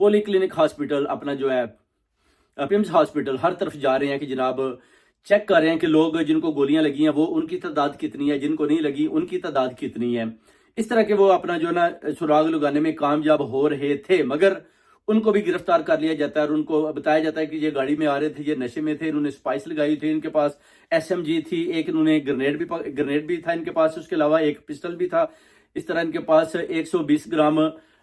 پولی clinic hospital اپنا جو ہے پیمز ہاسپٹل ہر طرف جا رہے ہیں کہ جناب چیک کر رہے ہیں کہ لوگ جن کو گولیاں لگی ہیں وہ ان کی تعداد کتنی ہے، جن کو نہیں لگی ان کی تعداد کتنی ہے. اس طرح کے وہ اپنا جو ہے نا سراغ لگانے میں کامیاب ہو رہے تھے، مگر ان کو بھی گرفتار کر لیا جاتا ہے اور ان کو بتایا جاتا ہے کہ یہ گاڑی میں آ رہے تھے، یہ نشے میں تھے، انہوں نے اسپائس لگائی تھی، ان کے پاس SMG تھی، ایک انہوں نے گرنیڈ بھی تھا ان کے پاس، اس کے علاوہ ایک پسٹل بھی تھا، اس طرح ان کے پاس 120 گرام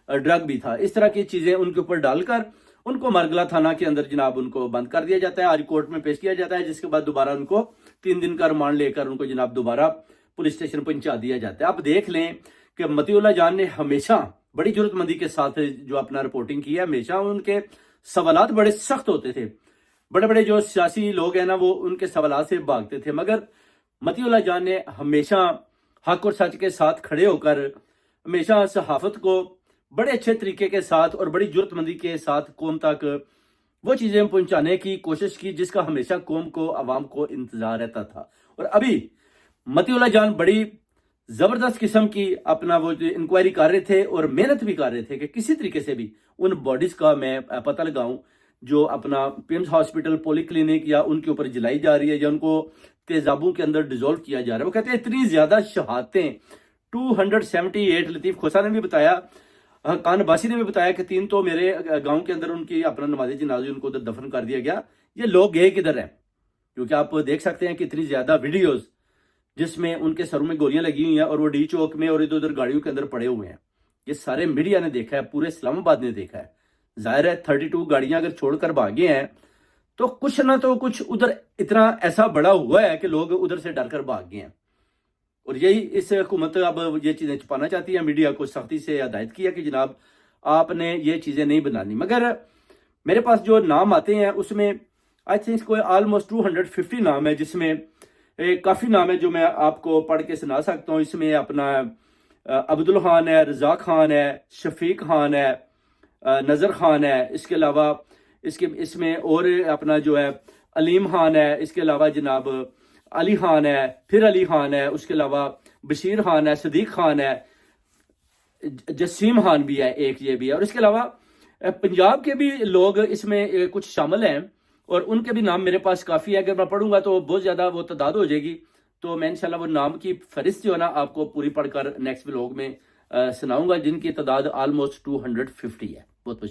ڈرگ بھی تھا. اس طرح کی چیزیں ان کے اوپر ڈال کر ان کو مرگلا تھانہ کے اندر جناب ان کو بند کر دیا جاتا ہے، آج کورٹ میں پیش کیا جاتا ہے، جس کے بعد دوبارہ ان کو 3 دن کا ریمانڈ لے کر ان کو جناب دوبارہ پولیس اسٹیشن پہنچا دیا جاتا ہے. اب دیکھ لیں کہ متی اللہ جان نے ہمیشہ بڑی جرت مندی کے ساتھ جو اپنا رپورٹنگ کی ہے، ہمیشہ ان کے سوالات بڑے سخت ہوتے تھے، بڑے بڑے جو سیاسی لوگ ہیں نا وہ ان کے سوالات سے بھاگتے تھے، مگر متی اللہ جان نے ہمیشہ حق اور سچ کے ساتھ کھڑے ہو کر ہمیشہ صحافت کو بڑے اچھے طریقے کے ساتھ اور بڑی جرت مندی کے ساتھ قوم تک وہ چیزیں پہنچانے کی کوشش کی جس کا ہمیشہ قوم کو، عوام کو انتظار رہتا تھا. اور ابھی متی اللہ جان بڑی زبردست قسم کی اپنا وہ انکوائری کر رہے تھے اور محنت بھی کر رہے تھے کہ کسی طریقے سے بھی ان باڈیز کا میں پتہ لگاؤں جو اپنا پیمز ہاسپٹل پولی کلینک یا ان کے اوپر جلائی جا رہی ہے یا ان کو تیزابوں کے اندر ڈیزولو کیا جا رہا ہے. وہ کہتے ہیں اتنی زیادہ شہادتیں 278 لطیف کھوسا نے بھی بتایا، کان عباسی نے بھی بتایا کہ 3 تو میرے گاؤں کے اندر ان کی اپنا نماز جنازہ ان کو ادھر دفن کر دیا گیا. یہ لوگ گئے کدھر ہیں؟ کیونکہ آپ دیکھ سکتے ہیں کہ اتنی زیادہ ویڈیوز جس میں ان کے سروں میں گولیاں لگی ہوئی ہیں اور وہ ڈی چوک میں اور ادھر ادھر گاڑیوں کے اندر پڑے ہوئے ہیں. یہ سارے میڈیا نے دیکھا ہے، پورے اسلام آباد نے دیکھا ہے. ظاہر ہے 32 گاڑیاں اگر چھوڑ کر بھاگے ہیں تو کچھ نہ تو کچھ ادھر اتنا ایسا بڑا ہوا ہے کہ لوگ ادھر سے ڈر کر بھاگ گئے ہیں. اور یہی اس حکومت اب یہ چیزیں چھپانا چاہتی ہے، میڈیا کو سختی سے ہدایت کیا کہ جناب آپ نے یہ چیزیں نہیں بنانی. مگر میرے پاس جو نام آتے ہیں اس میں آئی تھنک کوئی آلموسٹ 250 نام ہے، جس میں کافی نام ہے جو میں آپ کو پڑھ کے سنا سکتا ہوں. اس میں اپنا عبدالخان ہے، رزاق خان ہے، شفیق خان ہے، نظر خان ہے، اس کے علاوہ اس میں اور اپنا جو ہے علیم خان ہے، اس کے علاوہ جناب علی خان ہے، پھر علی خان ہے، اس کے علاوہ بشیر خان ہے، صدیق خان ہے، جسیم خان بھی ہے، ایک یہ بھی ہے. اور اس کے علاوہ پنجاب کے بھی لوگ اس میں کچھ شامل ہیں اور ان کے بھی نام میرے پاس کافی ہے. اگر میں پڑھوں گا تو بہت زیادہ وہ تعداد ہو جائے گی، تو میں انشاءاللہ وہ نام کی فہرست جو ہے نا آپ کو پوری پڑھ کر نیکسٹ ولاگ میں سناؤں گا، جن کی تعداد آلموسٹ 250 ہے. بہت